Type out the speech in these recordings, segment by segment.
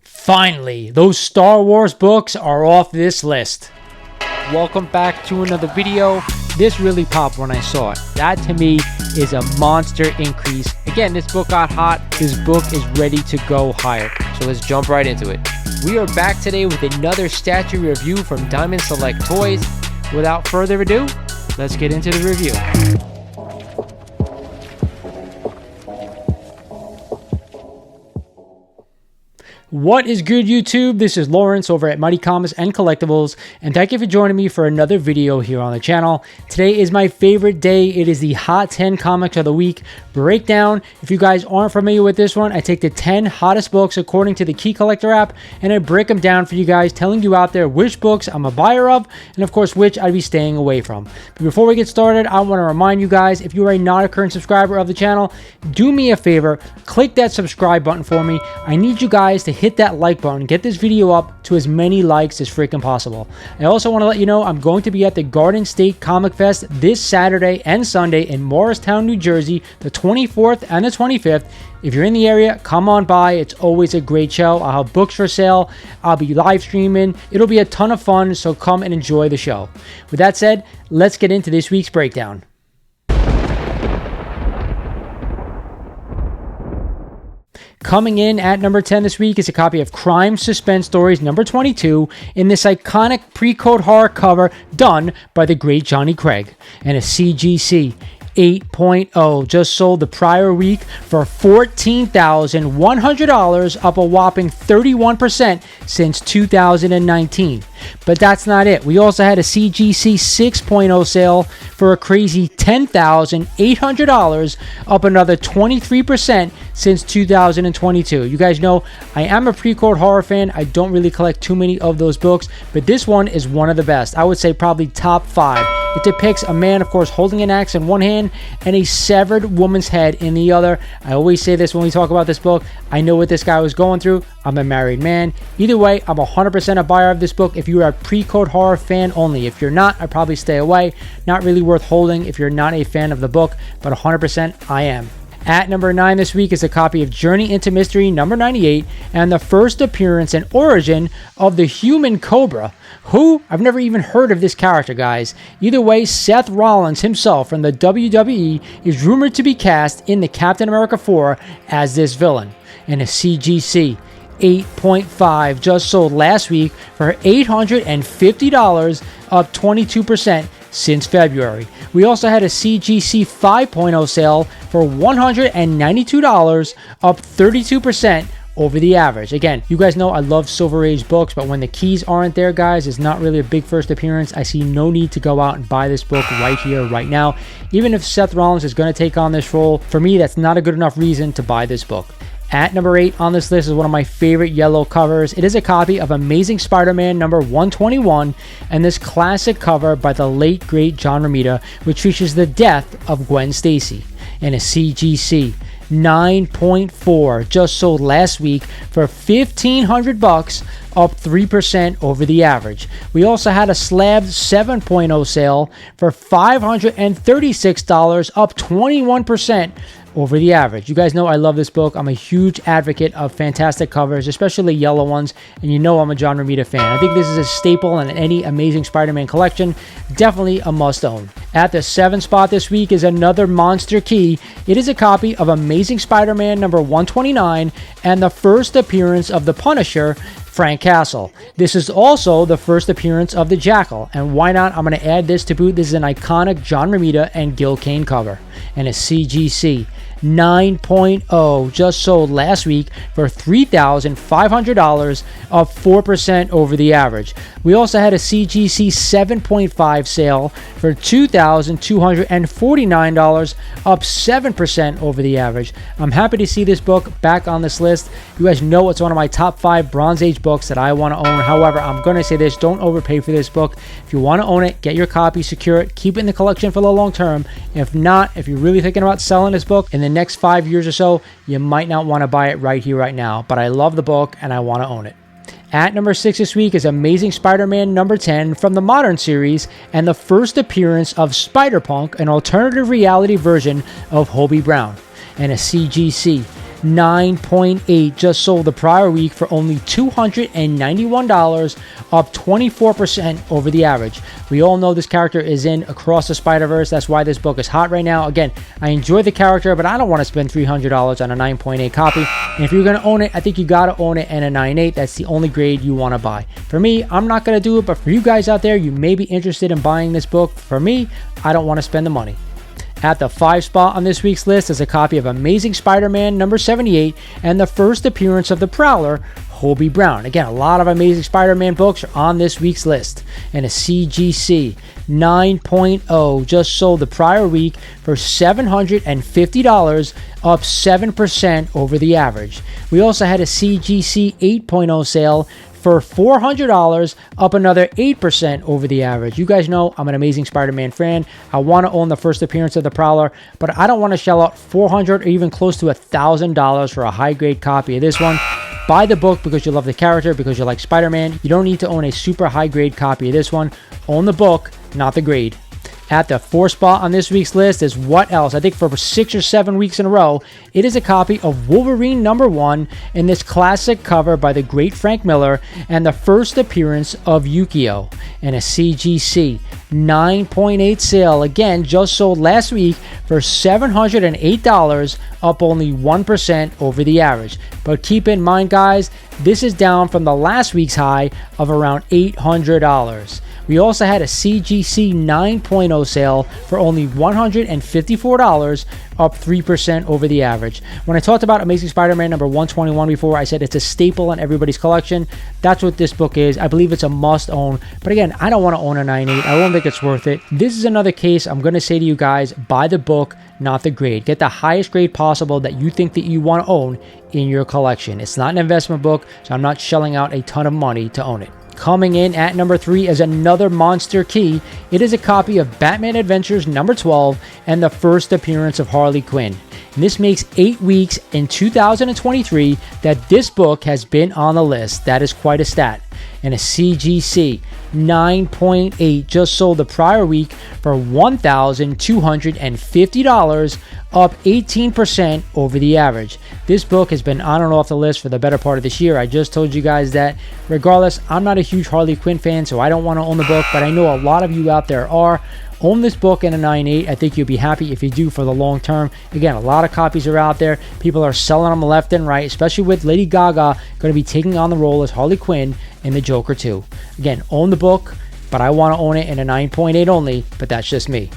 Finally, those Star Wars books are off this list. Welcome back to another video. This really popped when I saw it. That to me is a monster increase. Again, this book got hot. This book is ready to go higher. So let's jump right into it. We are back today with another statue review from Diamond Select Toys. Without further ado, let's get into the review. What is good, YouTube? This is Lawrence over at Mighty Comics and Collectibles, and thank you for joining me for another video here on the channel. Today is my favorite day. It is the Hot 10 Comics of the Week breakdown. If you guys aren't familiar with this one, I take the 10 hottest books according to the Key Collector app, and I break them down for you guys, telling you out there which books I'm a buyer of, and of course, which I'd be staying away from. But before we get started, I want to remind you guys, if you are not a current subscriber of the channel, do me a favor, click that subscribe button for me. I need you guys to hit that like button, get this video up to as many likes as freaking possible. I also want to let you know I'm going to be at the Garden State Comic Fest this Saturday and Sunday in Morristown, New Jersey, the 24th and the 25th. If you're in the area, come on by. It's always a great show. I'll have books for sale. I'll be live streaming. It'll be a ton of fun, so come and enjoy the show. With that said, let's get into this week's breakdown. Coming in at number 10 this week is a copy of Crime Suspense Stories number 22 in this iconic pre-code horror cover done by the great Johnny Craig, and a CGC 8.0 just sold the prior week for $14,100, up a whopping 31% since 2019. But that's not it. We also had a CGC 6.0 sale for a crazy $10,800, up another 23% since 2022. You guys know I am a pre-code horror fan. I don't really collect too many of those books, but this one is one of the best. I would say probably top 5. It depicts a man, of course, holding an axe in one hand and a severed woman's head in the other. I always say this when we talk about this book. I know what this guy was going through. I'm a married man. Either way, I'm 100% a buyer of this book if you are a pre-code horror fan only. If you're not, I'd probably stay away. Not really worth holding if you're not a fan of the book, but 100% I am. At number 9 this week is a copy of Journey into Mystery number 98 and the first appearance and origin of the Human Cobra, who I've never even heard of this character, guys. Either way, Seth Rollins himself from the WWE is rumored to be cast in the Captain America 4 as this villain, and a CGC 8.5 just sold last week for $850, up 22% since February. We also had a CGC 5.0 sale for $192, up 32% over the average. Again, you guys know I love Silver Age books, but when the keys aren't there, guys, it's not really a big first appearance. I see no need to go out and buy this book right here, right now. Even if Seth Rollins is going to take on this role, for me, that's not a good enough reason to buy this book. At number 8 on this list is one of my favorite yellow covers. It is a copy of Amazing Spider-Man number 121, and this classic cover by the late great John Romita, which features the death of Gwen Stacy, and a CGC 9.4 just sold last week for $1,500, up 3% over the average. We also had a Slab 7.0 sale for $536, up 21% over the average. You guys know I love this book. I'm a huge advocate of fantastic covers, especially yellow ones, and you know I'm a John Romita fan. I think this is a staple in any Amazing Spider-Man collection. Definitely a must-own. At the 7th spot this week is another monster key. It is a copy of Amazing Spider-Man number 129 and the first appearance of the Punisher, Frank Castle. This is also the first appearance of the Jackal, and why not? I'm going to add this to boot. This is an iconic John Romita and Gil Kane cover, and a CGC 9.0 just sold last week for $3,500, up 4% over the average. We also had a CGC 7.5 sale for $2,249, up 7% over the average. I'm happy to see this book back on this list. You guys know it's one of my top 5 Bronze Age books that I want to own. However, I'm going to say this, don't overpay for this book. If you want to own it, get your copy, secure it, keep it in the collection for the long term. If not, if you're really thinking about selling this book in the next 5 years or so, you might not want to buy it right here, right now. But I love the book and I want to own it. At number 6 this week is Amazing Spider-Man number 10 from the Modern series and the first appearance of Spider-Punk, an alternative reality version of Hobie Brown, and a CGC 9.8 just sold the prior week for only $291, up 24% over the average. We all know this character is in Across the Spider-Verse. That's why this book is hot right now. Again, I enjoy the character, but I don't want to spend $300 on a 9.8 copy. And if you're going to own it, I think you got to own it in a 9.8. That's the only grade you want to buy. For me, I'm not going to do it, but for you guys out there, you may be interested in buying this book. For me, I don't want to spend the money. At the 5 spot on this week's list is a copy of Amazing Spider-Man number 78 and the first appearance of the Prowler, Hobie Brown. Again, a lot of Amazing Spider-Man books are on this week's list. And a CGC 9.0 just sold the prior week for $750, up 7% over the average. We also had a CGC 8.0 sale for $400, up another 8% over the average. You guys know I'm an Amazing Spider-Man fan. I want to own the first appearance of the Prowler, but I don't want to shell out $400 or even close to $1,000 for a high-grade copy of this one. Buy the book because you love the character, because you like Spider-Man. You don't need to own a super high-grade copy of this one. Own the book, not the grade. At the 4th spot on this week's list is what else? I think for 6 or 7 weeks in a row, it is a copy of Wolverine number 1 in this classic cover by the great Frank Miller and the first appearance of Yukio. And a CGC 9.8 sale, again, just sold last week for $708, up only 1% over the average. But keep in mind, guys, this is down from the last week's high of around $800. We also had a CGC 9.0 sale for only $154, up 3% over the average. When I talked about Amazing Spider-Man number 121 before, I said it's a staple in everybody's collection. That's what this book is. I believe it's a must-own. But again, I don't want to own a 9.8. I don't think it's worth it. This is another case I'm going to say to you guys, buy the book, not the grade. Get the highest grade possible that you think that you want to own in your collection. It's not an investment book, so I'm not shelling out a ton of money to own it. Coming in at number 3 is another monster key. It is a copy of Batman Adventures number 12 and the first appearance of Harley Quinn. And this makes 8 weeks in 2023 that this book has been on the list. That is quite a stat. And a CGC 9.8 just sold the prior week for $1,250, up 18% over the average. This book has been on and off the list for the better part of this year. I just told you guys that. Regardless, I'm not a huge Harley Quinn fan, so I don't want to own the book, but I know a lot of you out there are. Own this book in a 9.8. I think you'll be happy if you do for the long term. Again, a lot of copies are out there. People are selling them left and right, especially with Lady Gaga going to be taking on the role as Harley Quinn in The Joker 2. Again, own the book, but I want to own it in a 9.8 only, but that's just me.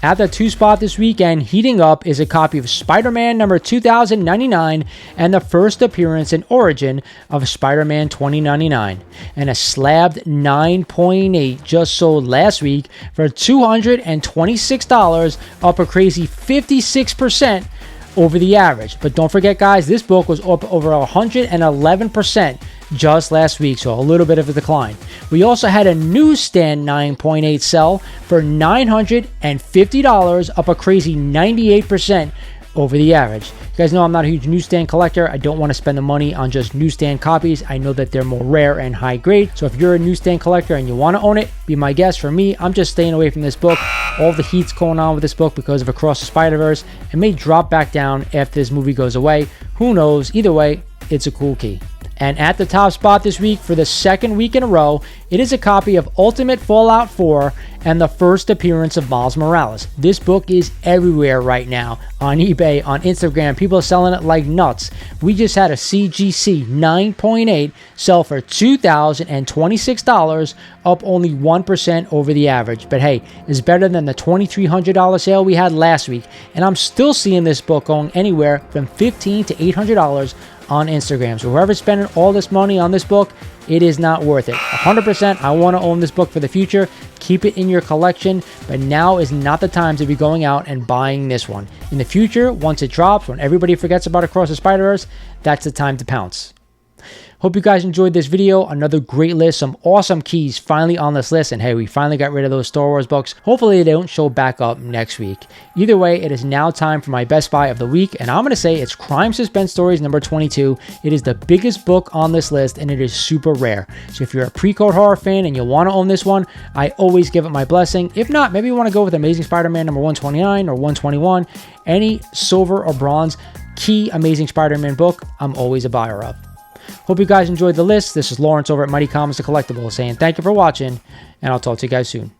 At the 2 spot this weekend, heating up, is a copy of Spider-Man number 2099 and the first appearance and origin of Spider-Man 2099. And a slabbed 9.8 just sold last week for $226, up a crazy 56% over the average. But don't forget, guys, this book was up over 111% just last week, so a little bit of a decline. We also had a newsstand 9.8 sell for $950, up a crazy 98% over the average. You guys know I'm not a huge newsstand collector. I don't want to spend the money on just newsstand copies. I know that they're more rare and high grade. So if you're a newsstand collector and you want to own it, be my guest. For me, I'm just staying away from this book. All the heat's going on with this book because of Across the Spider-Verse. It may drop back down after this movie goes away. Who knows? Either way, it's a cool key. And at the top spot this week, for the second week in a row, it is a copy of Ultimate Fallout 4 and the first appearance of Miles Morales. This book is everywhere right now. On eBay, on Instagram, people are selling it like nuts. We just had a CGC 9.8 sell for $2,026, up only 1% over the average. But hey, it's better than the $2,300 sale we had last week. And I'm still seeing this book going anywhere from $1,500 to $800 on Instagram. So whoever's spending all this money on this book, it is not worth it. 100%, I want to own this book for the future. Keep it in your collection, but now is not the time to be going out and buying this one. In the future, once it drops, when everybody forgets about Across the Spider-Verse, that's the time to pounce. Hope you guys enjoyed this video. Another great list, some awesome keys finally on this list. And hey, we finally got rid of those Star Wars books. Hopefully they don't show back up next week. Either way, it is now time for my best buy of the week. And I'm going to say it's Crime Suspense Stories number 22. It is the biggest book on this list and it is super rare. So if you're a pre-code horror fan and you want to own this one, I always give it my blessing. If not, maybe you want to go with Amazing Spider-Man number 129 or 121. Any silver or bronze, key Amazing Spider-Man book I'm always a buyer of. Hope you guys enjoyed the list. This is Lawrence over at Mighty Comics and Collectibles saying thank you for watching, and I'll talk to you guys soon.